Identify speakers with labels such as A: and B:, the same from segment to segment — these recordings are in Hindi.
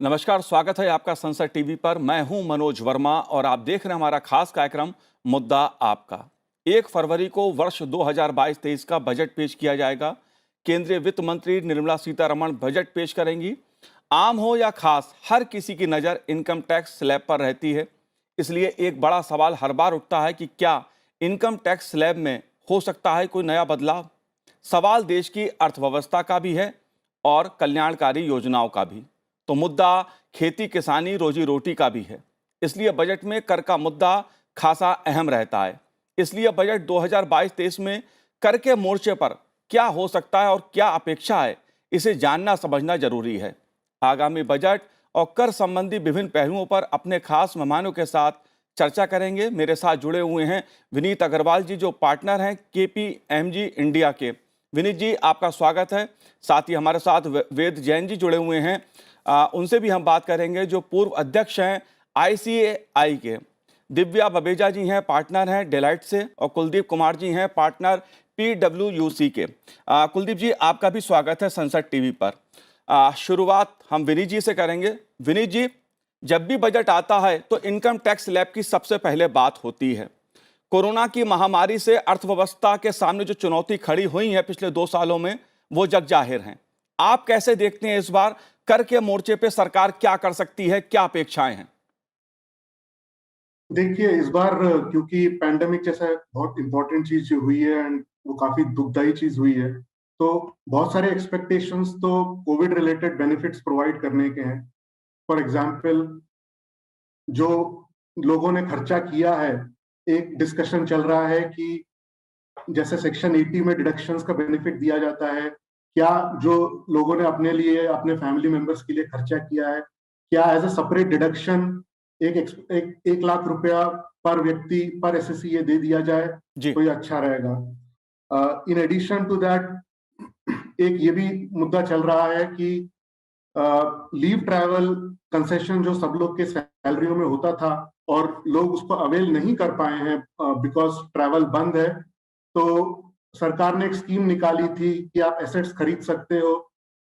A: नमस्कार, स्वागत है आपका संसद टीवी पर। मैं हूं मनोज वर्मा और आप देख रहे हैं हमारा खास कार्यक्रम मुद्दा आपका। 1 फरवरी को वर्ष 2022-23 का बजट पेश किया जाएगा। केंद्रीय वित्त मंत्री निर्मला सीतारमण बजट पेश करेंगी। आम हो या खास, हर किसी की नज़र इनकम टैक्स स्लैब पर रहती है। इसलिए एक बड़ा सवाल हर बार उठता है कि क्या इनकम टैक्स स्लैब में हो सकता है कोई नया बदलाव। सवाल देश की अर्थव्यवस्था का भी है और कल्याणकारी योजनाओं का भी। तो मुद्दा खेती किसानी रोजी रोटी का भी है। इसलिए बजट में कर का मुद्दा खासा अहम रहता है। इसलिए बजट 2022-23 में कर के मोर्चे पर क्या हो सकता है और क्या अपेक्षा है, इसे जानना समझना जरूरी है। आगामी बजट और कर संबंधी विभिन्न पहलुओं पर अपने खास मेहमानों के साथ चर्चा करेंगे। मेरे साथ जुड़े हुए हैं विनीत अग्रवाल जी, जो पार्टनर हैं KPMG इंडिया के। विनीत जी, आपका स्वागत है। साथ ही हमारे साथ वेद जैन जी जुड़े हुए हैं। उनसे भी हम बात करेंगे, जो पूर्व अध्यक्ष हैं ICAI के। दिव्या बबेजा जी हैं, पार्टनर हैं डेलाइट से। और कुलदीप कुमार जी हैं, पार्टनर PwC के। कुलदीप जी, आपका भी स्वागत है संसद टीवी पर। शुरुआत हम विनीत जी से करेंगे। विनीत जी, जब भी बजट आता है तो इनकम टैक्स स्लैब की सबसे पहले बात होती है। कोरोना की महामारी से अर्थव्यवस्था के सामने जो चुनौती खड़ी हुई है पिछले 2 सालों में, वो जग जाहिर हैं। आप कैसे देखते हैं इस बार कर के मोर्चे पे सरकार क्या कर सकती है, क्या अपेक्षाएं हैं?
B: देखिए, इस बार क्योंकि पैंडेमिक जैसा बहुत इंपॉर्टेंट चीज जो हुई है एंड वो काफी दुखदाई चीज हुई है, तो बहुत सारे एक्सपेक्टेशंस तो कोविड रिलेटेड बेनिफिट्स प्रोवाइड करने के हैं। फॉर एग्जांपल, जो लोगों ने खर्चा किया है, एक डिस्कशन चल रहा है कि जैसे सेक्शन 80 में डिडक्शंस का बेनिफिट दिया जाता है, क्या जो लोगों ने अपने लिए अपने फैमिली मेंबर्स के लिए खर्चा किया है, क्या एज अ सेपरेट डिडक्शन एक लाख रुपया पर व्यक्ति पर एसएससी ये दे दिया जाए
A: जी।
B: तो ये अच्छा रहेगा। इन एडिशन टू दैट, एक ये भी मुद्दा चल रहा है कि लीव ट्रैवल कंसेशन जो सब लोग के सैलरियों में होता था और लोग उसको अवेल नहीं कर पाए हैं बिकॉज ट्रैवल बंद है, तो सरकार ने एक स्कीम निकाली थी कि आप एसेट्स खरीद सकते हो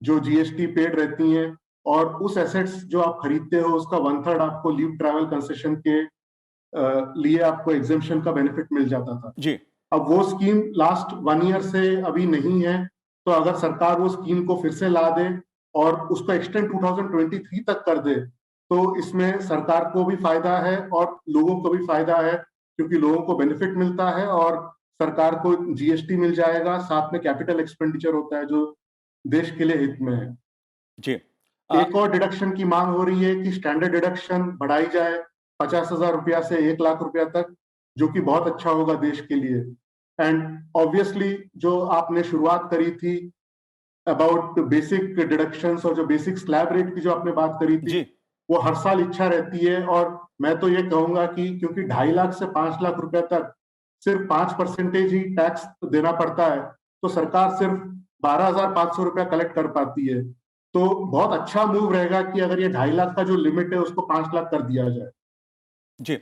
B: जो जीएसटी पेड रहती हैं, और उस एसेट्स जो आप खरीदते हो उसका 1/3 आपको लीव ट्रैवल कंसेशन के लिए आपको एग्जेम्पशन का बेनिफिट मिल जाता था।
A: जी।
B: अब वो स्कीम लास्ट 1 ईयर से अभी नहीं है, तो अगर सरकार वो स्कीम को फिर से ला दे और उसको एक्सटेंड 2023 तक कर दे, तो इसमें सरकार को भी फायदा है और लोगों को भी फायदा है, क्योंकि लोगों को बेनिफिट मिलता है और सरकार को जीएसटी मिल जाएगा, साथ में कैपिटल एक्सपेंडिचर होता है जो देश के लिए हित में है।
A: जी। अ,
B: एक और डिडक्शन की मांग हो रही है कि स्टैंडर्ड डिडक्शन बढ़ाई जाए 50,000 रुपया से 1 लाख रुपया तक, जो कि बहुत अच्छा होगा देश के लिए। एंड ऑब्वियसली जो आपने शुरुआत करी थी अबाउट बेसिक डिडक्शंस और जो बेसिक स्लैब रेट की जो आपने बात करी थी,
A: जी।
B: वो हर साल इच्छा रहती है। और मैं तो ये कहूंगा कि क्योंकि 2.5 लाख से 5 लाख रुपया तक सिर्फ 5% ही टैक्स देना पड़ता है, तो सरकार सिर्फ 12,500 रुपया कलेक्ट कर पाती है। तो बहुत अच्छा मूव रहेगा कि अगर ये 2.5 लाख का जो लिमिट है उसको 5 लाख कर दिया जाए।
A: जी।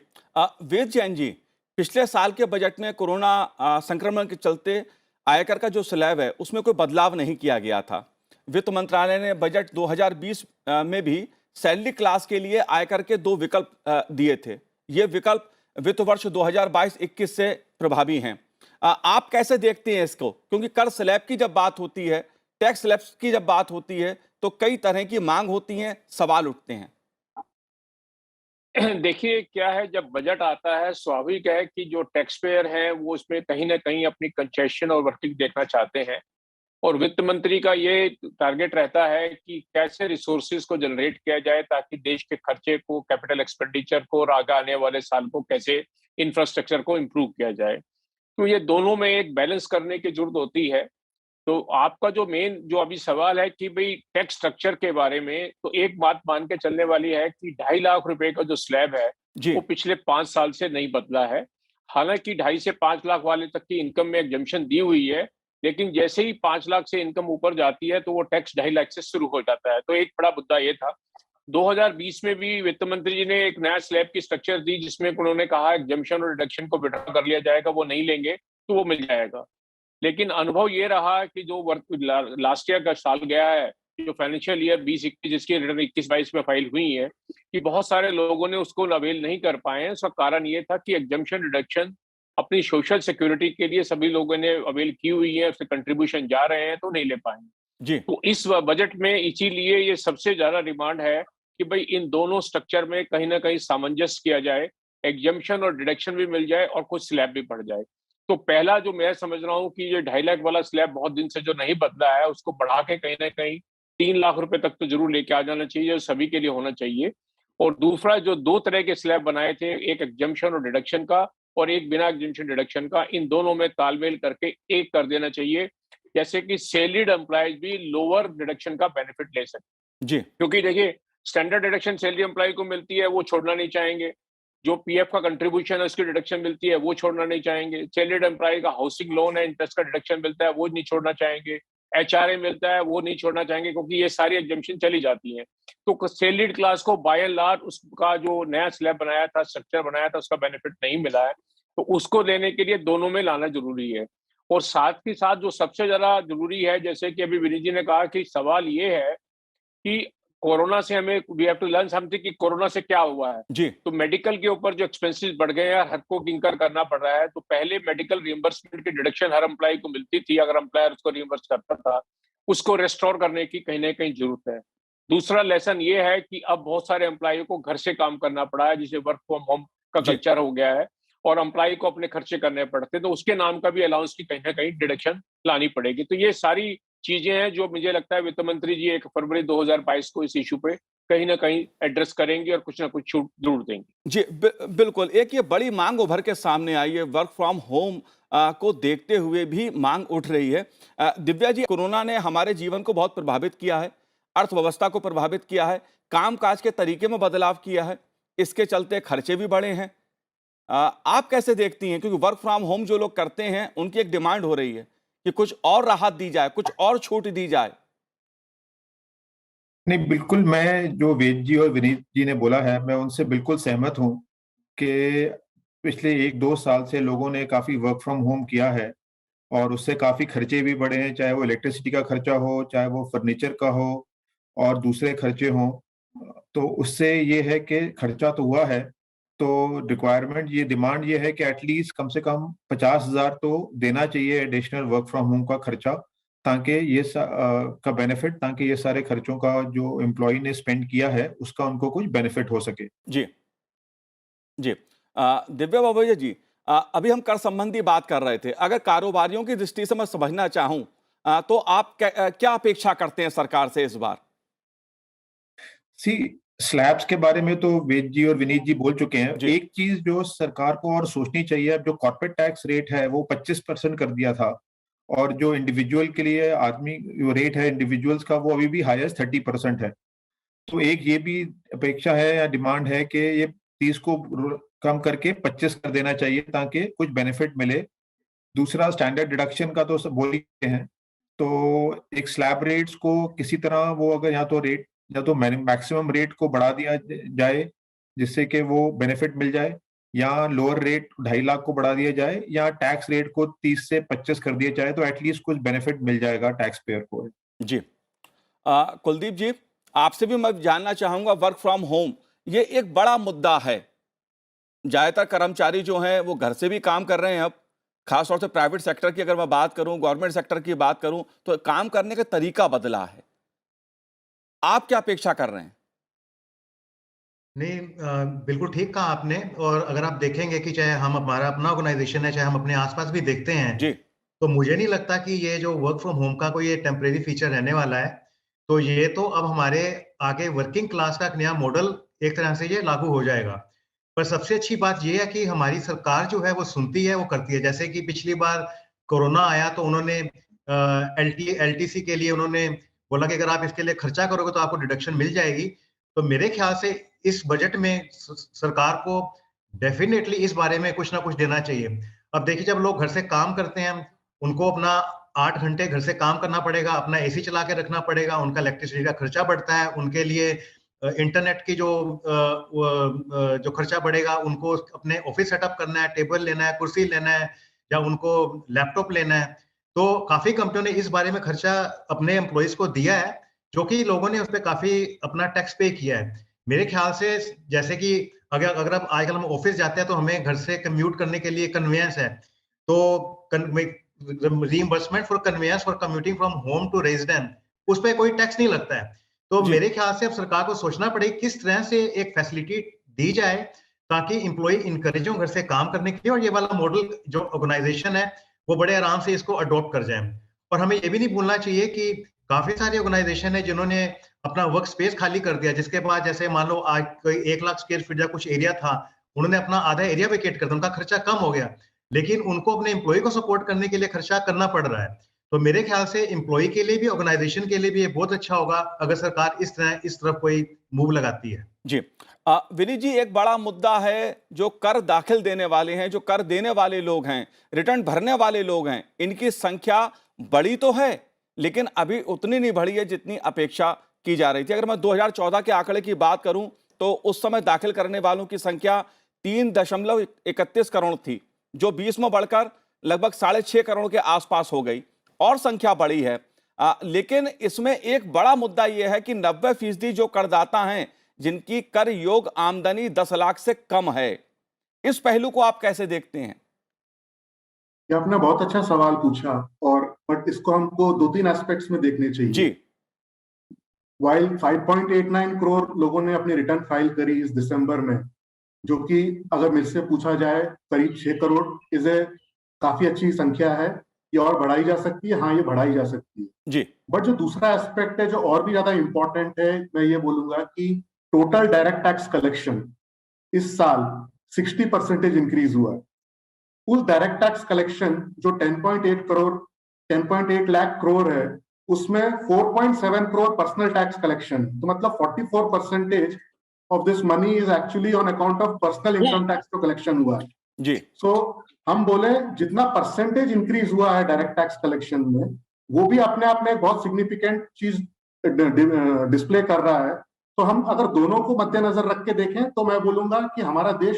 A: वेद जैन जी, पिछले साल के बजट में कोरोना संक्रमण के चलते आयकर का जो स्लैब है उसमें कोई बदलाव नहीं किया गया था। वित्त मंत्रालय ने बजट 2020 में भी सैलरी क्लास के लिए आयकर के 2 विकल्प दिए थे। ये विकल्प वित्त वर्ष 2022-21 से प्रभावी हैं। आप कैसे देखते हैं इसको? क्योंकि कर स्लैब की जब बात होती है, टैक्स स्लैब की जब बात होती है, तो कई तरह की मांग होती हैं, सवाल उठते हैं।
C: देखिए क्या है, जब बजट आता है स्वाभाविक है कि जो टैक्स पेयर हैं वो उसमें कहीं ना कहीं अपनी कंसेशन और वर्किंग देखना चाहते हैं। और वित्त मंत्री का ये टारगेट रहता है कि कैसे रिसोर्सेज को जनरेट किया जाए ताकि देश के खर्चे को, कैपिटल एक्सपेंडिचर को और आगे आने वाले साल को कैसे इंफ्रास्ट्रक्चर को इम्प्रूव किया जाए। तो ये दोनों में एक बैलेंस करने की जरूरत होती है। तो आपका जो मेन जो अभी सवाल है कि भाई टैक्स स्ट्रक्चर के बारे में, तो एक बात मान के चलने वाली है कि 2.5 लाख रुपए का जो स्लैब है
A: जी।
C: वो पिछले 5 साल से नहीं बदला है। हालांकि 2.5 से 5 लाख वाले तक की इनकम में एग्जम्पशन दी हुई है, लेकिन जैसे ही 5 लाख से इनकम ऊपर जाती है तो वो टैक्स 2.5 लाख से शुरू हो जाता है। तो एक बड़ा मुद्दा ये था। 2020 में भी वित्त मंत्री जी ने एक नया स्लैब की स्ट्रक्चर दी जिसमें उन्होंने कहा एग्जम्पशन और डिडक्शन को विड्रॉ कर लिया जाएगा, वो नहीं लेंगे तो वो मिल जाएगा। लेकिन अनुभव ये रहा कि जो लास्ट ईयर का साल गया है, जो फाइनेंशियल ईयर 20-21 जिसकी रिटर्न 21-22 में फाइल हुई है, कि बहुत सारे लोगों ने उसको अवेल नहीं कर पाए हैं। उसका कारण ये था कि एग्जम्पशन डिडक्शन अपनी सोशल सिक्योरिटी के लिए सभी लोगों ने अवेल की हुई है, उससे कंट्रीब्यूशन जा रहे हैं, तो नहीं ले पाएंगे।
A: जी
C: तो इस बजट में इसीलिए ये सबसे ज्यादा डिमांड है कि भाई इन दोनों स्ट्रक्चर में कहीं ना कहीं सामंजस्य किया जाए, एग्जम्पशन और डिडक्शन भी मिल जाए और कुछ स्लैब भी बढ़ जाए। तो पहला जो मैं समझ रहा हूँ कि ये 2.5 लाख वाला स्लैब बहुत दिन से जो नहीं बदला है, उसको बढ़ा के कहीं ना कहीं 3 लाख रुपए तक तो जरूर लेके आ जाना चाहिए, सभी के लिए होना चाहिए। और दूसरा जो 2 तरह के स्लैब बनाए थे, एक एग्जम्पशन और डिडक्शन का और एक बिना एग्जम्पशन डिडक्शन का, इन दोनों में तालमेल करके एक कर देना चाहिए, जैसे कि सैलरीड एम्प्लॉयज भी लोअर डिडक्शन का बेनिफिट ले सके।
A: जी
C: क्योंकि देखिए, स्टैंडर्ड डिडक्शन सैलरी एम्प्लॉय को मिलती है, वो छोड़ना नहीं चाहेंगे। जो पीएफ का कंट्रीब्यूशन है उसकी डिडक्शन मिलती है, वो छोड़ना नहीं चाहेंगे। सैलरीड एम्प्लॉय का हाउसिंग लोन है, इंटरेस्ट का डिडक्शन मिलता है, वो नहीं छोड़ना चाहेंगे। एचआरए मिलता है, वो नहीं छोड़ना चाहेंगे, क्योंकि ये सारी एग्जम्पशन चली जाती हैं। तो सैलरीड क्लास को बाय एंड लार्ज उसका जो नया स्लैब बनाया था, स्ट्रक्चर बनाया था, उसका बेनिफिट नहीं मिला है। तो उसको देने के लिए दोनों में लाना जरूरी है। और साथ ही साथ जो सबसे ज्यादा जरूरी है, जैसे कि अभी विनीत जी ने कहा कि सवाल ये है कि कोरोना से हमें we have to learn something कि कोरोना से क्या हुआ है।
A: जी
C: तो मेडिकल के ऊपर जो एक्सपेंसेस बढ़ गए हैं, हर को इंकर करना पड़ रहा है। तो पहले मेडिकल रिइंबर्समेंट की डिडक्शन हर एम्प्लॉय को मिलती थी, अगर एम्प्लॉयर उसको रिइंबर्स करता था, उसको रेस्टोर करने की कहीं ना कहीं जरूरत है। दूसरा लेसन ये है कि अब बहुत सारे एम्प्लॉय को घर से काम करना पड़ा है, जिसे वर्क फ्रॉम होम का
A: जी
C: कल्चर हो गया है, और एम्प्लॉय को अपने खर्चे करने पड़ते हैं, तो उसके नाम का भी अलाउंस की कहीं ना कहीं डिडक्शन लानी पड़ेगी। तो ये सारी चीजें हैं जो मुझे लगता है वित्त मंत्री जी 1 फरवरी 2022 को इस इशू पे कहीं ना कहीं एड्रेस करेंगे और कुछ ना कुछ छूट जरूर देंगे।
A: जी बिल्कुल। एक ये बड़ी मांग उभर के सामने आई है, वर्क फ्रॉम होम को देखते हुए भी मांग उठ रही है। दिव्या जी, कोरोना ने हमारे जीवन को बहुत प्रभावित किया है, अर्थव्यवस्था को प्रभावित किया है, कामकाज के तरीके में बदलाव किया है, इसके चलते खर्चे भी बढ़े हैं। आप कैसे देखती हैं, क्योंकि वर्क फ्रॉम होम जो लोग करते हैं उनकी एक डिमांड हो रही है कि कुछ और राहत दी जाए, कुछ और छूट दी जाए।
D: नहीं, बिल्कुल, मैं जो वेद जी और विनीत जी ने बोला है, मैं उनसे बिल्कुल सहमत हूँ कि पिछले 1-2 साल से लोगों ने काफ़ी वर्क फ्रॉम होम किया है और उससे काफ़ी खर्चे भी बढ़े हैं, चाहे वो इलेक्ट्रिसिटी का खर्चा हो, चाहे वो फर्नीचर का हो और दूसरे खर्चे हों। तो उससे ये है कि खर्चा तो हुआ है, तो डिमांड ये है कि एटलीस्ट कम से कम 50,000 तो देना चाहिए एडिशनल वर्क फ्रॉम होम का खर्चा, ताकि का बेनिफिट, ताकि ये सारे खर्चों का जो एम्प्लॉयी ने स्पेंड किया है, उसका उनको कुछ बेनिफिट हो सके।
A: जी जी। दिव्या बाबूजा जी, अभी हम कर संबंधी बात कर रहे थे। अगर कारोबारियों की दृष्टि से मैं समझना चाहूं, तो आप क्या अपेक्षा करते हैं सरकार से इस बार?
D: सी स्लैब्स के बारे में तो वेद जी और विनीत जी बोल चुके हैं।
A: जी
D: एक चीज जो सरकार को और सोचनी चाहिए, अब जो कॉर्पोरेट टैक्स रेट है वो 25% कर दिया था, और जो इंडिविजुअल के लिए आदमी जो रेट है इंडिविजुअल्स का, वो अभी भी हाईएस्ट 30% है। तो एक ये भी अपेक्षा है या डिमांड है कि ये 30 को कम करके 25 कर देना चाहिए, ताकि कुछ बेनिफिट मिले। दूसरा, स्टैंडर्ड डिडक्शन का तो सब बोल ही हैं, तो एक स्लैब रेट्स को किसी तरह वो अगर या तो मैक्सिमम रेट को बढ़ा दिया जाए जिससे कि वो बेनिफिट मिल जाए, या लोअर रेट 2.5 लाख को बढ़ा दिया जाए, या टैक्स रेट को 30 से 25 कर दिया जाए, तो एटलीस्ट कुछ बेनिफिट मिल जाएगा टैक्स पेयर को।
A: जी। कुलदीप जी, आपसे भी मैं जानना चाहूंगा, वर्क फ्रॉम होम ये एक बड़ा मुद्दा है। ज्यादातर कर्मचारी जो हैं वो घर से भी काम कर रहे हैं अब, खासतौर से प्राइवेट सेक्टर की अगर मैं बात करूं, गवर्नमेंट सेक्टर की बात करूं, तो काम करने का तरीका बदला है। आप क्या अपेक्षा कर रहे हैं?
E: नहीं, बिल्कुल ठीक कहा आपने। और अगर आप देखेंगे कि चाहे हम हमारा अपना ऑर्गेनाइजेशन है, चाहे हम अपने आसपास भी देखते हैं,
A: जी
E: तो मुझे नहीं लगता कि ये जो वर्क फ्रॉम होम का कोई ये टेम्परेरी फीचर रहने वाला है। तो ये तो अब हमारे आगे वर्किंग क्लास का एक नया मॉडल एक तरह से ये लागू हो जाएगा। पर सबसे अच्छी बात ये है कि हमारी सरकार जो है वो सुनती है, वो करती है। जैसे कि पिछली बार कोरोना आया तो उन्होंने एलटीसी के लिए उन्होंने बोला कि अगर आप इसके लिए खर्चा करोगे तो आपको डिडक्शन मिल जाएगी। तो मेरे ख्याल से इस बजट में सरकार को डेफिनेटली इस बारे में कुछ ना कुछ देना चाहिए। अब देखिए, जब लोग घर से काम करते हैं, उनको अपना 8 घंटे घर से काम करना पड़ेगा, अपना एसी चला के रखना पड़ेगा, उनका इलेक्ट्रिसिटी का खर्चा बढ़ता है, उनके लिए इंटरनेट की जो खर्चा बढ़ेगा, उनको अपने ऑफिस सेटअप करना है, टेबल लेना है, कुर्सी लेना है, या उनको लैपटॉप लेना है। तो काफी कंपनियों ने इस बारे में खर्चा अपने एम्प्लॉइज को दिया है, जो कि लोगों ने उस पर काफी अपना टैक्स पे किया है। मेरे ख्याल से जैसे कि अगर अब आजकल हम ऑफिस जाते हैं तो हमें घर से कम्यूट करने के लिए कन्वेंस है, तो reimbursement for conveyance for commuting from home to resident, उस पर कोई टैक्स नहीं लगता है। तो
A: जी
E: मेरे ख्याल से अब सरकार को सोचना पड़ेगा किस तरह से एक फैसिलिटी दी जाए ताकि इंप्लॉय इनकरेज हो घर से काम करने के लिए, और ये वाला मॉडल जो ऑर्गेनाइजेशन है वो बड़े आराम से इसको अडॉप्ट कर जाए। और हमें ये भी नहीं भूलना चाहिए कि काफी सारी ऑर्गेनाइजेशन है जिन्होंने अपना वर्क स्पेस खाली कर दिया, जिसके बाद जैसे मान लो आज कोई 1 लाख स्क्वायर फीट या कुछ एरिया था, उन्होंने अपना आधा एरिया वेकेट कर दिया, उनका खर्चा कम हो गया, लेकिन उनको अपने एम्प्लॉय को सपोर्ट करने के लिए खर्चा करना पड़ रहा है। तो मेरे ख्याल से एम्प्लॉय के लिए भी, ऑर्गेनाइजेशन के लिए भी ये बहुत अच्छा होगा अगर सरकार इस तरफ कोई मूव लगाती है।
A: जी विनीत जी, एक बड़ा मुद्दा है जो कर दाखिल देने वाले हैं, जो कर देने वाले लोग हैं, रिटर्न भरने वाले लोग हैं, इनकी संख्या बढ़ी तो है लेकिन अभी उतनी नहीं बढ़ी है जितनी अपेक्षा की जा रही थी। अगर मैं 2014 के आंकड़े की बात करूं तो उस समय दाखिल करने वालों की संख्या 3.31 करोड़ थी, जो 20 में बढ़कर लगभग 6.5 करोड़ के आसपास हो गई और संख्या बढ़ी है। लेकिन इसमें एक बड़ा मुद्दा यह है कि 90% जो करदाता हैं जिनकी कर योग आमदनी 10 लाख से कम है। इस पहलू को आप कैसे देखते हैं?
B: ये आपने बहुत अच्छा सवाल पूछा, और बट इसको हमको 2-3 एस्पेक्ट्स में देखने चाहिए।
A: जी
B: वाइल 5.89 करोड़ लोगों ने अपनी रिटर्न फाइल करी इस दिसंबर में, जो कि अगर मेरे से पूछा जाए करीब 6 करोड़ इज ए काफी अच्छी संख्या है। ये और बढ़ाई जा सकती है, हाँ ये बढ़ाई जा सकती है।
A: जी
B: बट जो दूसरा एस्पेक्ट है जो और भी ज्यादा इंपॉर्टेंट है, मैं ये बोलूंगा कि टोटल डायरेक्ट टैक्स कलेक्शन इस साल 60% इंक्रीज हुआ है। उस डायरेक्ट टैक्स कलेक्शन जो 10.8 लाख करोड़ है, उसमें 4.7 करोड़ पर्सनल टैक्स कलेक्शन, तो मतलब 44% of this money is actually on account of personal income tax जो कलेक्शन हुआ है।
A: जी
B: सो हम बोले जितना परसेंटेज इंक्रीज हुआ है डायरेक्ट टैक्स कलेक्शन में, वो भी अपने आप में एक बहुत सिग्निफिकेंट चीज डिस्प्ले कर रहा है। तो हम अगर दोनों को मद्देनजर रख के देखें तो मैं बोलूंगा कि हमारा देश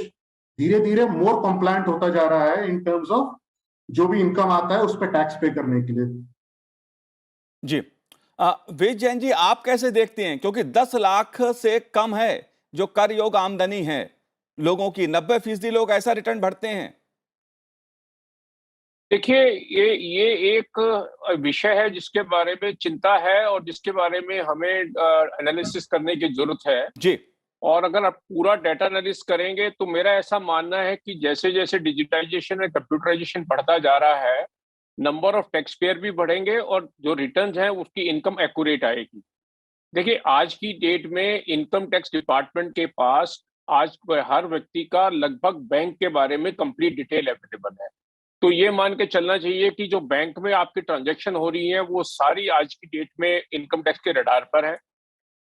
B: धीरे धीरे मोर कॉम्प्लायंट होता जा रहा है इन टर्म्स ऑफ जो भी इनकम आता है उस पर टैक्स पे करने के लिए।
A: जी वेद जैन जी, आप कैसे देखते हैं? क्योंकि 10 लाख से कम है जो कर योग आमदनी है लोगों की, 90% लोग ऐसा रिटर्न भरते हैं।
C: देखिए, ये एक विषय है जिसके बारे में चिंता है और जिसके बारे में हमें एनालिसिस करने की जरूरत है।
A: जी
C: और अगर आप पूरा डेटा एनालिसिस करेंगे तो मेरा ऐसा मानना है कि जैसे जैसे डिजिटाइजेशन और कंप्यूटराइजेशन बढ़ता जा रहा है, नंबर ऑफ टैक्स पेयर भी बढ़ेंगे और जो रिटर्न्स हैं उसकी इनकम एक्यूरेट आएगी। देखिए, आज की डेट में इनकम टैक्स डिपार्टमेंट के पास आज हर व्यक्ति का लगभग बैंक के बारे में कंप्लीट डिटेल अवेलेबल है। तो ये मान के चलना चाहिए कि जो बैंक में आपकी ट्रांजैक्शन हो रही है वो सारी आज की डेट में इनकम टैक्स के रडार पर है।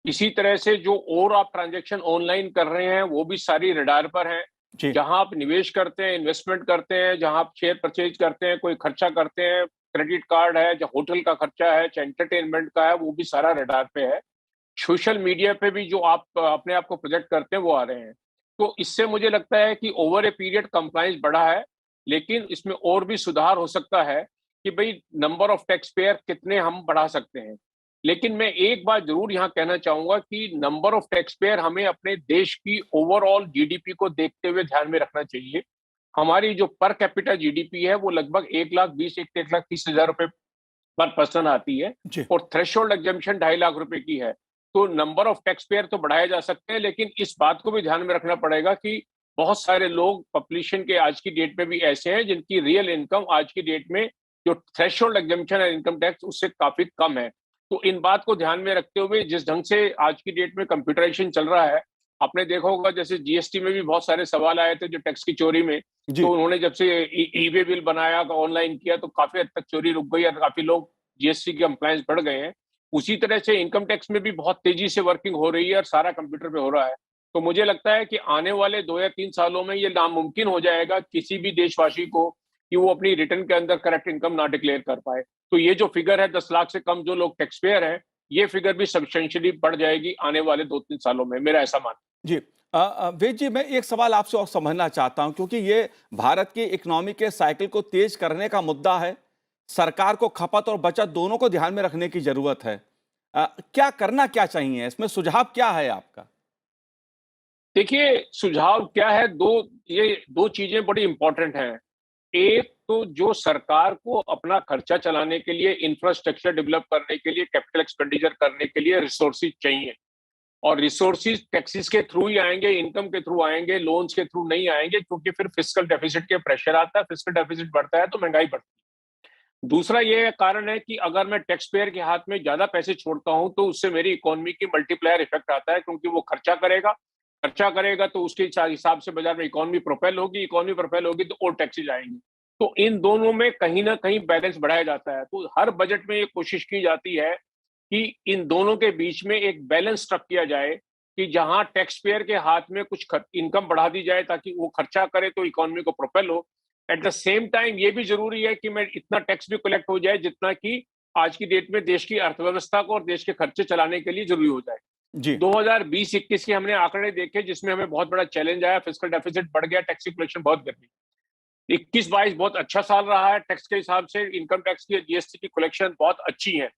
C: इसी तरह से जो और आप ट्रांजैक्शन ऑनलाइन कर रहे हैं वो भी सारी रडार पर है।
A: जी
C: जहां आप निवेश करते हैं, इन्वेस्टमेंट करते हैं, जहां आप शेयर परचेज करते हैं, कोई खर्चा करते हैं, क्रेडिट कार्ड है, जो होटल का खर्चा है, चाहे एंटरटेनमेंट का है, वो भी सारा रडार पे है। सोशल मीडिया पे भी जो आप अपने आप को प्रोजेक्ट करते हैं वो आ रहे हैं। तो इससे मुझे लगता है कि ओवर ए पीरियड कंप्लायंस बढ़ा है, लेकिन इसमें और भी सुधार हो सकता है कि भाई नंबर ऑफ टैक्स पेयर कितने हम बढ़ा सकते हैं। लेकिन मैं एक बात जरूर यहाँ कहना चाहूंगा कि नंबर ऑफ टैक्स पेयर हमें अपने देश की ओवरऑल जीडीपी को देखते हुए ध्यान में रखना चाहिए। हमारी जो पर कैपिटा जीडीपी है वो लगभग 1,20,000-1,30,000 रुपए पर पर्सन आती है
A: जी
C: और थ्रेशोल्ड एग्जम्पशन 2.5 लाख रुपए की है। तो नंबर ऑफ टैक्स पेयर तो बढ़ाए जा सकते हैं, लेकिन इस बात को भी ध्यान में रखना पड़ेगा कि बहुत सारे लोग पॉपुलेशन के आज की डेट में भी ऐसे हैं जिनकी रियल इनकम आज की डेट में जो थ्रेशोल्ड एग्जम्पशन है इनकम टैक्स उससे काफी कम है। तो इन बात को ध्यान में रखते हुए जिस ढंग से आज की डेट में कंप्यूटराइजेशन चल रहा है, आपने देखा होगा जैसे जीएसटी में भी बहुत सारे सवाल आए थे जो टैक्स की चोरी में,
A: जी
C: तो उन्होंने जब से ई वे बिल बनाया, ऑनलाइन किया, तो काफी हद तक चोरी रुक गई और काफी लोग जीएसटी के कंप्लायंस बढ़ गए हैं। उसी तरह से इनकम टैक्स में भी बहुत तेजी से वर्किंग हो रही है और सारा कंप्यूटर पे हो रहा है। तो मुझे लगता है कि आने वाले 2 या 3 सालों में ये नामुमकिन हो जाएगा किसी भी देशवासी को कि वो अपनी रिटर्न के अंदर करेक्ट इनकम ना डिक्लेयर कर पाए। तो ये जो फिगर है 10 लाख से कम जो लोग टैक्स पेयर हैं, ये फिगर भी सब्सटेंशियली बढ़ जाएगी आने वाले 2-3 सालों में, मेरा ऐसा मानना है।
A: जी वेद जी, मैं एक सवाल आपसे और समझना चाहता हूं क्योंकि ये भारत की इकोनॉमी के साइकिल को तेज करने का मुद्दा है। सरकार को खपत और बचत दोनों को ध्यान में रखने की जरूरत है। क्या करना क्या चाहिए, इसमें सुझाव क्या है आपका?
C: देखिए, सुझाव क्या है, ये दो चीजें बड़ी इंपॉर्टेंट हैं। एक तो जो सरकार को अपना खर्चा चलाने के लिए, इंफ्रास्ट्रक्चर डेवलप करने के लिए, कैपिटल एक्सपेंडिचर करने के लिए रिसोर्सेज चाहिए, और रिसोर्सेज टैक्सेस के थ्रू ही आएंगे, इनकम के थ्रू आएंगे, लोन्स के थ्रू नहीं आएंगे, क्योंकि फिर फिस्कल डेफिसिट के प्रेशर आता है। फिस्कल डेफिसिट बढ़ता है तो महंगाई बढ़ती है। दूसरा ये कारण है कि अगर मैं टैक्स पेयर के हाथ में ज्यादा पैसे छोड़ता हूं तो उससे मेरी इकोनॉमी की मल्टीप्लायर इफेक्ट आता है, क्योंकि वो खर्चा करेगा तो उसके हिसाब से बाजार में इकोनॉमी प्रोपेल होगी तो और टैक्सेज आएंगे। तो इन दोनों में कहीं ना कहीं बैलेंस बढ़ाया जाता है। तो हर बजट में ये कोशिश की जाती है कि इन दोनों के बीच में एक बैलेंस स्ट्रक किया जाए, कि जहां टैक्स पेयर के हाथ में कुछ इनकम बढ़ा दी जाए ताकि वो खर्चा करे तो इकोनॉमी को प्रोपेल हो। एट द सेम टाइम ये भी जरूरी है कि मैं इतना टैक्स भी कलेक्ट हो जाए जितना कि आज की डेट में देश की अर्थव्यवस्था को और देश के खर्चे चलाने के लिए जरूरी हो जाए।
A: जी
C: 2020-21 के हमने आंकड़े देखे जिसमें हमें बहुत बड़ा चैलेंज आया, फिस्कल डेफिसिट बढ़ गया, टैक्स कलेक्शन बहुत गिर गई। 21-22 बहुत अच्छा साल रहा है टैक्स के हिसाब से, इनकम टैक्स की, जीएसटी की कलेक्शन बहुत अच्छी है।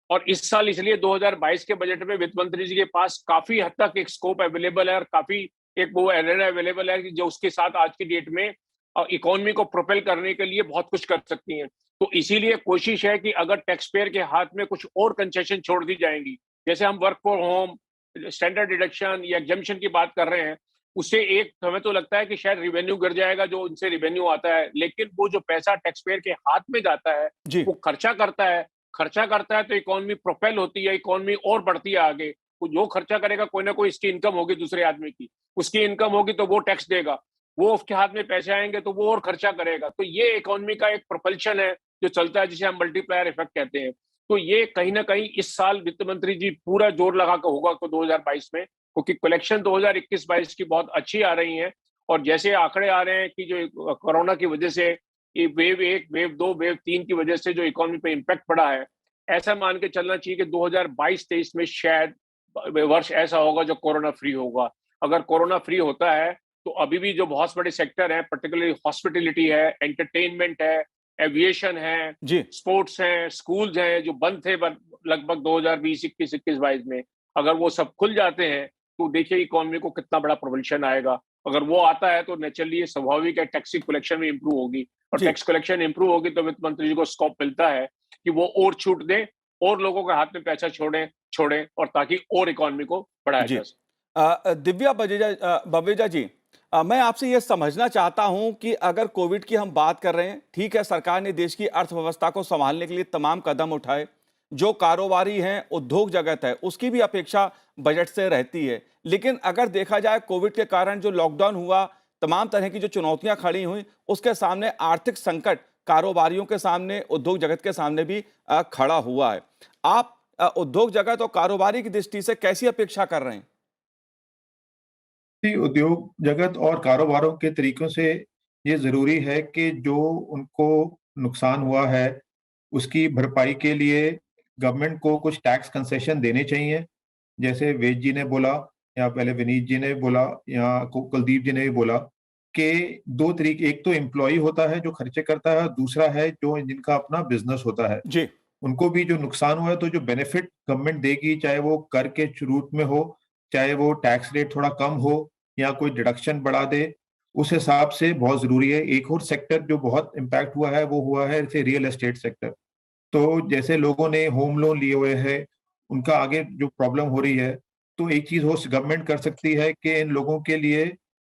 C: और इस साल इसलिए 2022 के बजट में वित्त मंत्री जी के पास काफी हद तक एक स्कोप अवेलेबल है और काफी एक वो एरेना अवेलेबल है कि जो उसके साथ आज की डेट में इकोनॉमी को प्रोपेल करने के लिए बहुत कुछ कर सकती हैं। तो इसीलिए कोशिश है कि अगर टैक्स पेयर के हाथ में कुछ और कंसेशन छोड़ दी जाएंगी, जैसे हम work for home, standard deduction या एग्जम्पशन की बात कर रहे हैं, उससे एक हमें तो लगता है कि शायद रिवेन्यू गिर जाएगा जो उनसे रिवेन्यू आता है, लेकिन वो जो पैसा टैक्स पेयर के हाथ में जाता है
A: जी
C: वो खर्चा करता है तो इकोनॉमी प्रोपेल होती है, इकोनॉमी और बढ़ती है आगे। वो जो खर्चा करेगा कोई ना कोई इसकी इनकम होगी, दूसरे आदमी की उसकी इनकम होगी तो वो टैक्स देगा, वो उसके हाथ में पैसे आएंगे तो वो और खर्चा करेगा। तो ये इकोनॉमी का एक प्रोपल्शन है जो चलता है, जिसे हम मल्टीप्लायर इफेक्ट कहते हैं। तो ये कहीं ना कहीं इस साल वित्त मंत्री जी पूरा जोर लगा कर होगा तो 2022 में, क्योंकि कलेक्शन 2021-22 की बहुत अच्छी आ रही है। और जैसे आंकड़े आ रहे हैं कि जो कोरोना की वजह से ये वेव 1, वेव 2, वेव 3 की वजह से जो इकोनॉमी पे इम्पैक्ट पड़ा है, ऐसा मान के चलना चाहिए कि 2022-23 में शायद वर्ष ऐसा होगा जो कोरोना फ्री होगा। अगर कोरोना फ्री होता है तो अभी भी जो बहुत बड़े सेक्टर हैं, पर्टिकुलरली हॉस्पिटलिटी है, एंटरटेनमेंट है, एविएशन है,
A: जी
C: स्पोर्ट्स हैं, स्कूल्स हैं जो बंद थे लगभग 2020, 21, 22 में, अगर वो सब खुल जाते हैं तो देखिए इकोनॉमी को कितना बड़ा प्रोवल्शन आएगा। अगर वो आता है तो नेचुरली ये स्वाभाविक है टैक्स कलेक्शन में इंप्रूव होगी, और
A: जी
C: टैक्स कलेक्शन इंप्रूव होगी तो वित्त मंत्री जी को स्कोप मिलता है कि वो और छूट दें और लोगों के हाथ में पैसा छोड़ें और ताकि और इकोनॉमी को बढ़ाया
A: जी
C: जा सके।
A: दिव्या बवेजा जी, मैं आपसे ये समझना चाहता हूं कि अगर कोविड की हम बात कर रहे हैं, ठीक है, सरकार ने देश की अर्थव्यवस्था को संभालने के लिए तमाम कदम उठाए, जो कारोबारी हैं, उद्योग जगत है, उसकी भी अपेक्षा बजट से रहती है। लेकिन अगर देखा जाए कोविड के कारण जो लॉकडाउन हुआ, तमाम तरह की जो चुनौतियां खड़ी हुई, उसके सामने आर्थिक संकट कारोबारियों के सामने, उद्योग जगत के सामने भी खड़ा हुआ है। आप उद्योग जगत और कारोबारी की दृष्टि से कैसी अपेक्षा कर रहे हैं?
D: उद्योग जगत और कारोबारों के तरीकों से ये जरूरी है कि जो उनको नुकसान हुआ है उसकी भरपाई के लिए गवर्नमेंट को कुछ टैक्स कंसेशन देने चाहिए। जैसे वेद जी ने बोला या पहले विनीत जी ने बोला या कुलदीप जी ने भी बोला कि दो तरीके, एक तो एम्प्लॉय होता है जो खर्चे करता है, दूसरा है जो जिनका अपना बिजनेस होता है,
A: जी
D: उनको भी जो नुकसान हुआ है तो जो बेनिफिट गवर्नमेंट देगी, चाहे वो कर के रूप में हो, चाहे वो टैक्स रेट थोड़ा कम हो या कोई डिडक्शन बढ़ा दे, उस हिसाब से बहुत जरूरी है। एक और सेक्टर जो बहुत इम्पैक्ट हुआ है वो हुआ है जैसे रियल एस्टेट सेक्टर। तो जैसे लोगों ने होम लोन लिए हुए हैं, उनका आगे जो प्रॉब्लम हो रही है, तो एक चीज हो गवर्नमेंट कर सकती है कि इन लोगों के लिए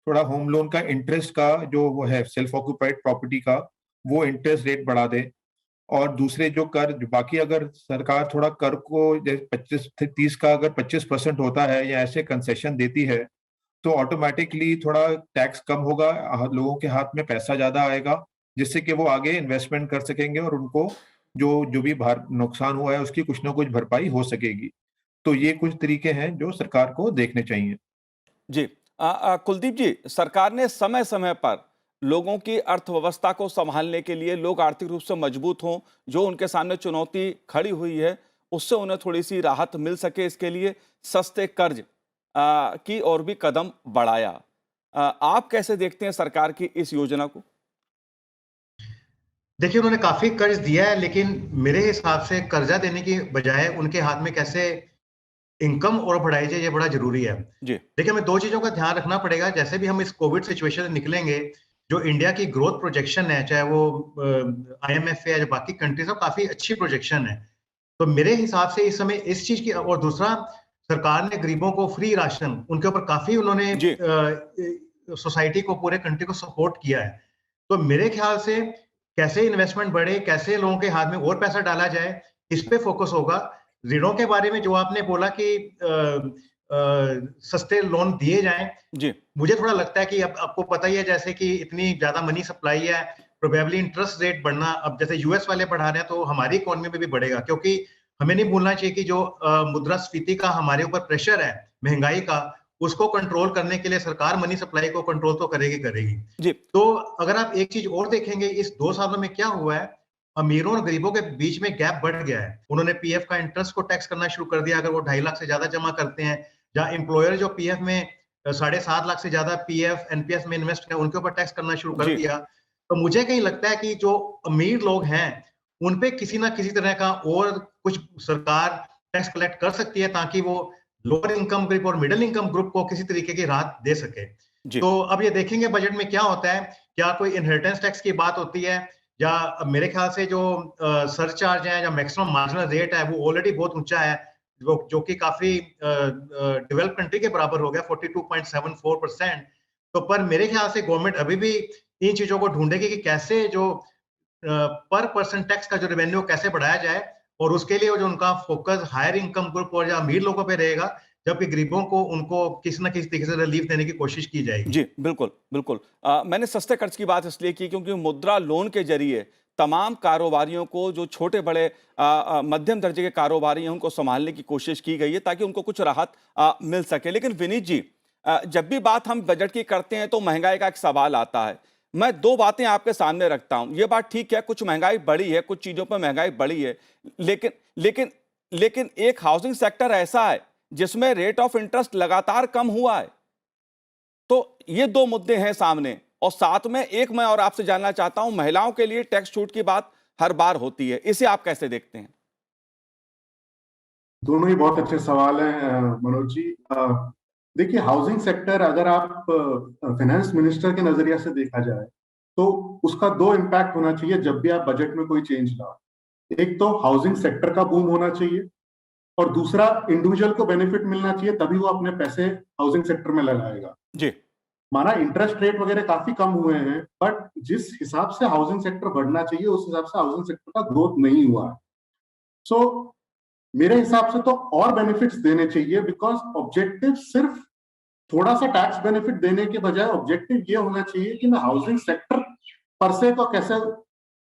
D: थोड़ा होम लोन का इंटरेस्ट का जो वो है सेल्फ ऑक्यूपाइड प्रॉपर्टी का, वो इंटरेस्ट रेट बढ़ा दे। और दूसरे जो कर बाकी, अगर सरकार थोड़ा कर को जैसे 25 से 30 का अगर 25% होता है या ऐसे कंसेशन देती है तो ऑटोमेटिकली थोड़ा टैक्स कम होगा, लोगों के हाथ में पैसा ज्यादा आएगा, जिससे कि वो आगे इन्वेस्टमेंट कर सकेंगे और उनको जो जो भी नुकसान हुआ है उसकी कुछ ना कुछ भरपाई हो सकेगी। तो ये कुछ तरीके हैं जो सरकार को देखने चाहिए।
A: जी कुलदीप जी, सरकार ने समय समय पर लोगों की अर्थव्यवस्था को संभालने के लिए, लोग आर्थिक रूप से मजबूत हों, जो उनके सामने चुनौती खड़ी हुई है उससे उन्हें थोड़ी सी राहत मिल सके, इसके लिए सस्ते कर्ज की और भी कदम बढ़ाया। आप कैसे देखते हैं सरकार की इस योजना को?
E: देखिए, उन्होंने काफी कर्ज दिया है, लेकिन मेरे हिसाब से कर्जा देने की बजाय उनके हाथ में कैसे इनकम और बढ़ाई जाए, ये बड़ा जरूरी है।
A: जी
E: देखिए, हमें दो चीजों का ध्यान रखना पड़ेगा। जैसे भी हम इस कोविड सिचुएशन से निकलेंगे, जो इंडिया की ग्रोथ प्रोजेक्शन है, चाहे वो IMF है या जो बाकी कंट्रीज है, काफी अच्छी प्रोजेक्शन है। तो मेरे हिसाब से इस समय इस चीज की, और दूसरा, सरकार ने गरीबों को फ्री राशन, उनके ऊपर काफी उन्होंने
A: जी
E: सोसाइटी को, पूरे कंट्री को सपोर्ट किया है। तो मेरे ख्याल से कैसे इन्वेस्टमेंट बढ़े, कैसे लोगों के हाथ में और पैसा डाला जाए, इस पे फोकस होगा। ऋणों के बारे में जो आपने बोला कि सस्ते लोन दिए जाएं,
A: जी
E: मुझे थोड़ा लगता है कि अब आपको पता ही है, जैसे कि इतनी ज्यादा मनी सप्लाई है, प्रोबेबली इंटरेस्ट रेट बढ़ना, अब जैसे यूएस वाले बढ़ा रहे हैं तो हमारी इकोनॉमी में भी बढ़ेगा, क्योंकि हमें नहीं भूलना चाहिए कि जो मुद्रास्फीति का हमारे ऊपर प्रेशर है, महंगाई का, उसको कंट्रोल करने के लिए सरकार मनी सप्लाई को कंट्रोल तो करेगी करेगी।
A: जी
E: तो अगर आप एक चीज और देखेंगे, इस 2 सालों में क्या हुआ है, अमीरों और गरीबों के बीच में गैप बढ़ गया है। उन्होंने पीएफ का इंटरेस्ट को टैक्स करना शुरू कर दिया अगर वो 2.5 लाख से ज्यादा जमा करते हैं, या एम्प्लॉयर जो पीएफ में 7.5 लाख से ज्यादा पीएफ एनपीएस में इन्वेस्ट है, उनके ऊपर टैक्स करना शुरू कर
A: जी
E: दिया। तो मुझे कहीं लगता है कि जो अमीर लोग हैं, उन पे किसी ना किसी तरह का और कुछ सरकार टैक्स कलेक्ट कर सकती है, ताकि वो लोअर इनकम ग्रुप और मिडिल इनकम ग्रुप को किसी तरीके की राहत दे सके।
A: जी
E: तो अब ये देखेंगे बजट में क्या होता है, क्या कोई इनहेरिटेंस टैक्स की बात होती है, या मेरे ख्याल से जो सरचार्ज है या मैक्सिमम मार्जिनल रेट है, वो ऑलरेडी बहुत ऊंचा है, जो कि काफी डेवलप कंट्री के बराबर हो गया, 42.74%। तो पर मेरे ख्याल से गवर्नमेंट अभी भी इन चीजों को ढूंढेगी कि कैसे जो पर पर्सन टैक्स का जो रेवेन्यू कैसे बढ़ाया जाए, और उसके लिए जो उनका फोकस हायर इनकम ग्रुप और या अमीर लोगों पे रहेगा, जबकि गरीबों को उनको किसी ना किसी तरीके से रिलीफ देने की कोशिश की जाएगी।
A: जी बिल्कुल बिल्कुल मैंने सस्ते कर्ज की बात इसलिए की क्योंकि मुद्रा लोन के जरिए तमाम कारोबारियों को जो छोटे बड़े मध्यम दर्जे के कारोबारी हैं उनको संभालने की कोशिश की गई है ताकि उनको कुछ राहत मिल सके। लेकिन विनीत जी, जब भी बात हम बजट की करते हैं तो महंगाई का एक सवाल आता है। मैं दो बातें आपके सामने रखता हूं। ये बात ठीक है, कुछ महंगाई बढ़ी है, कुछ चीजों पर महंगाई बढ़ी है, लेकिन लेकिन लेकिन एक हाउसिंग सेक्टर ऐसा है जिसमें रेट ऑफ इंटरेस्ट लगातार कम हुआ है। तो ये दो मुद्दे हैं सामने, और साथ में एक मैं और आपसे जानना चाहता हूं, महिलाओं के लिए टैक्स छूट की बात हर बार होती है, इसे आप कैसे देखते हैं?
B: दोनों ही बहुत अच्छे सवाल हैं मनोज जी। देखिए, हाउसिंग सेक्टर अगर आप फाइनेंस मिनिस्टर के नजरिया से देखा जाए तो उसका दो इम्पैक्ट होना चाहिए जब भी आप बजट में कोई चेंज लाओ। एक तो हाउसिंग सेक्टर का बूम होना चाहिए, और दूसरा इंडिविजुअल को बेनिफिट मिलना चाहिए, तभी वो अपने पैसे हाउसिंग सेक्टर में लगाएगा।
A: जी
B: माना इंटरेस्ट रेट वगैरह काफी कम हुए हैं, बट जिस हिसाब से हाउसिंग सेक्टर बढ़ना चाहिए उस हिसाब से हाउसिंग सेक्टर का ग्रोथ नहीं हुआ है। सो मेरे हिसाब से तो और बेनिफिट्स देने चाहिए, बिकॉज ऑब्जेक्टिव सिर्फ थोड़ा सा टैक्स बेनिफिट देने के बजाय ऑब्जेक्टिव ये होना चाहिए कि मैं हाउसिंग सेक्टर पर से को कैसे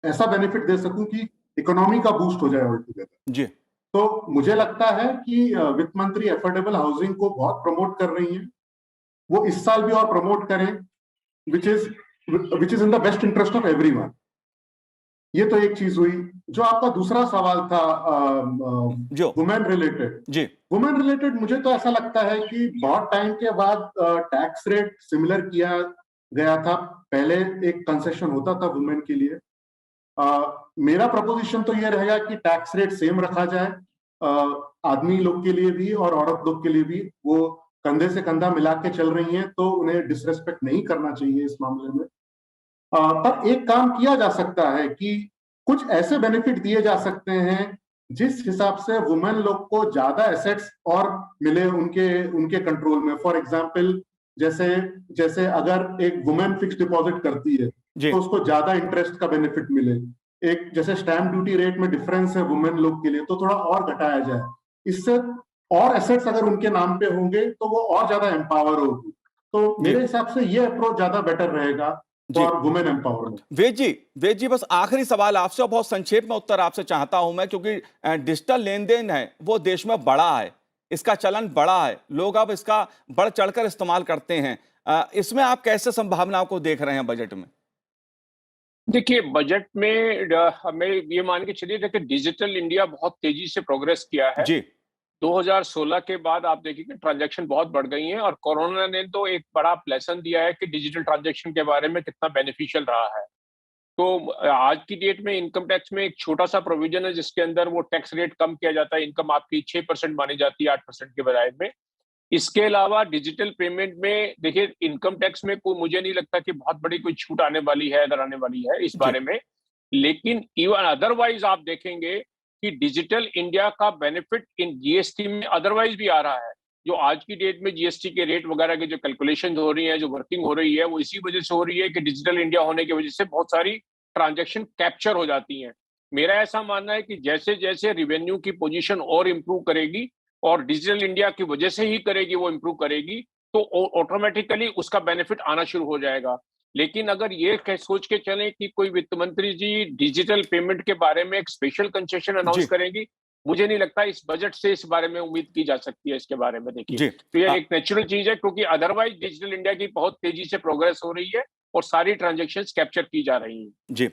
B: ऐसा बेनिफिट दे सकूं कि इकोनॉमी का बूस्ट हो जाए ऑल टुगेदर।
A: जी
B: तो मुझे लगता है कि वित्त मंत्री अफोर्डेबल हाउसिंग को बहुत प्रमोट कर रही हैं। वो इस साल भी और प्रमोट करें, which is which is in the best interest of everyone. ये तो एक चीज हुई। जो आपका दूसरा सवाल था
A: जो
B: वुमेन रिलेटेड,
A: जी
B: वुमेन रिलेटेड मुझे तो ऐसा लगता है कि बहुत टाइम के बाद टैक्स रेट सिमिलर किया गया था। पहले एक कंसेशन होता था वुमेन के लिए। मेरा प्रपोजिशन तो ये रहेगा कि टैक्स रेट सेम रखा जाए, आदमी लोग के लिए भी और औरत लोग के लिए भी। वो कंधे से कंधा मिला के चल रही हैं, तो उन्हें डिसरेस्पेक्ट नहीं करना चाहिए इस मामले में। पर एक काम किया जा सकता है कि कुछ ऐसे बेनिफिट दिए जा सकते हैं जिस हिसाब से वुमेन लोग को ज्यादा एसेट्स और मिले उनके उनके कंट्रोल में। फॉर एग्जांपल, जैसे जैसे अगर एक वुमेन फिक्स डिपॉजिट करती है
A: जी
B: तो उसको ज्यादा इंटरेस्ट का बेनिफिट मिले। एक जैसे स्टैंप ड्यूटी रेट में डिफरेंस है वुमेन लोग के लिए, तो थोड़ा और घटाया जाए। इससे और एसेट्स अगर उनके नाम पे होंगे तो वो और ज्यादा एम्पावर होगी। तो
A: जी
B: मेरे हिसाब से ये अप्रोच ज्यादा बेटर रहेगा
A: जी
B: फॉर वुमेन एम्पावरमेंट।
A: वेद जी, बस आखिरी सवाल आपसे, और बहुत संक्षेप में उत्तर आपसे चाहता हूं मैं, क्योंकि डिजिटल लेन देन है वो देश में बड़ा है, इसका चलन बड़ा है, लोग अब इसका बढ़ चढ़कर इस्तेमाल करते हैं। इसमें आप कैसे संभावनाओं को देख रहे हैं बजट में?
C: देखिए, बजट में हमें ये मान के चलिए कि डिजिटल इंडिया बहुत तेजी से प्रोग्रेस किया है।
A: जी
C: 2016 के बाद आप देखिए कि ट्रांजैक्शन बहुत बढ़ गई हैं, और कोरोना ने तो एक बड़ा लेसन दिया है कि डिजिटल ट्रांजैक्शन के बारे में कितना बेनिफिशियल रहा है। तो आज की डेट में इनकम टैक्स में एक छोटा सा प्रोविजन है जिसके अंदर वो टैक्स रेट कम किया जाता है, इनकम आपकी 6% मानी जाती है 8% के बजाय में। इसके अलावा डिजिटल पेमेंट में देखिए इनकम टैक्स में कोई मुझे नहीं लगता कि बहुत बड़ी कोई छूट आने वाली है, अगर आने वाली है इस बारे में। लेकिन इवन अदरवाइज आप देखेंगे कि डिजिटल इंडिया का बेनिफिट इन जीएसटी में अदरवाइज भी आ रहा है। जो आज की डेट में जीएसटी के रेट वगैरह की जो कैलकुलेशन हो रही है, जो वर्किंग हो रही है, वो इसी वजह से हो रही है कि डिजिटल इंडिया होने की वजह से बहुत सारी ट्रांजैक्शन कैप्चर हो जाती हैं। मेरा ऐसा मानना है कि जैसे जैसे रिवेन्यू की पोजीशन और इम्प्रूव करेगी और डिजिटल इंडिया की वजह से ही करेगी, वो इम्प्रूव करेगी, तो ऑटोमेटिकली उसका बेनिफिट आना शुरू हो जाएगा। लेकिन अगर ये सोच के चलें कि कोई वित्त मंत्री जी डिजिटल पेमेंट के बारे में एक स्पेशल कंसेशन अनाउंस करेंगी, मुझे नहीं लगता इस बजट से इस बारे में उम्मीद की जा सकती है इसके बारे में। देखिए तो ये एक नेचुरल चीज है, क्योंकि अदरवाइज डिजिटल इंडिया की बहुत तेजी से प्रोग्रेस हो रही है और सारी ट्रांजैक्शंस कैप्चर की जा रही हैं।
A: जी,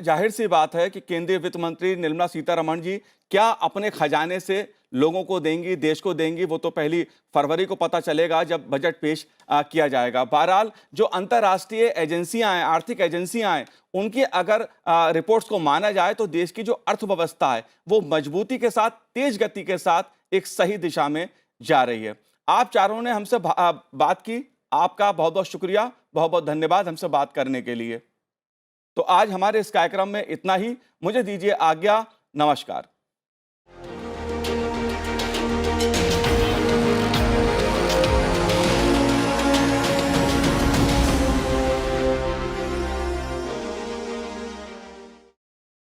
A: जाहिर सी बात है कि केंद्रीय वित्त मंत्री निर्मला सीतारमण जी क्या अपने खजाने से लोगों को देंगी, देश को देंगी, वो तो पहली फरवरी को पता चलेगा जब बजट पेश किया जाएगा। बहरहाल जो अंतर्राष्ट्रीय एजेंसियां हैं, आर्थिक एजेंसियां हैं, उनकी अगर रिपोर्ट्स को माना जाए तो देश की जो अर्थव्यवस्था है वो मजबूती के साथ, तेज गति के साथ एक सही दिशा में जा रही है। आप चारों ने हमसे बात की, आपका बहुत बहुत शुक्रिया, बहुत बहुत धन्यवाद हमसे बात करने के लिए। तो आज हमारे इस कार्यक्रम में इतना ही। मुझे दीजिए आज्ञा। नमस्कार।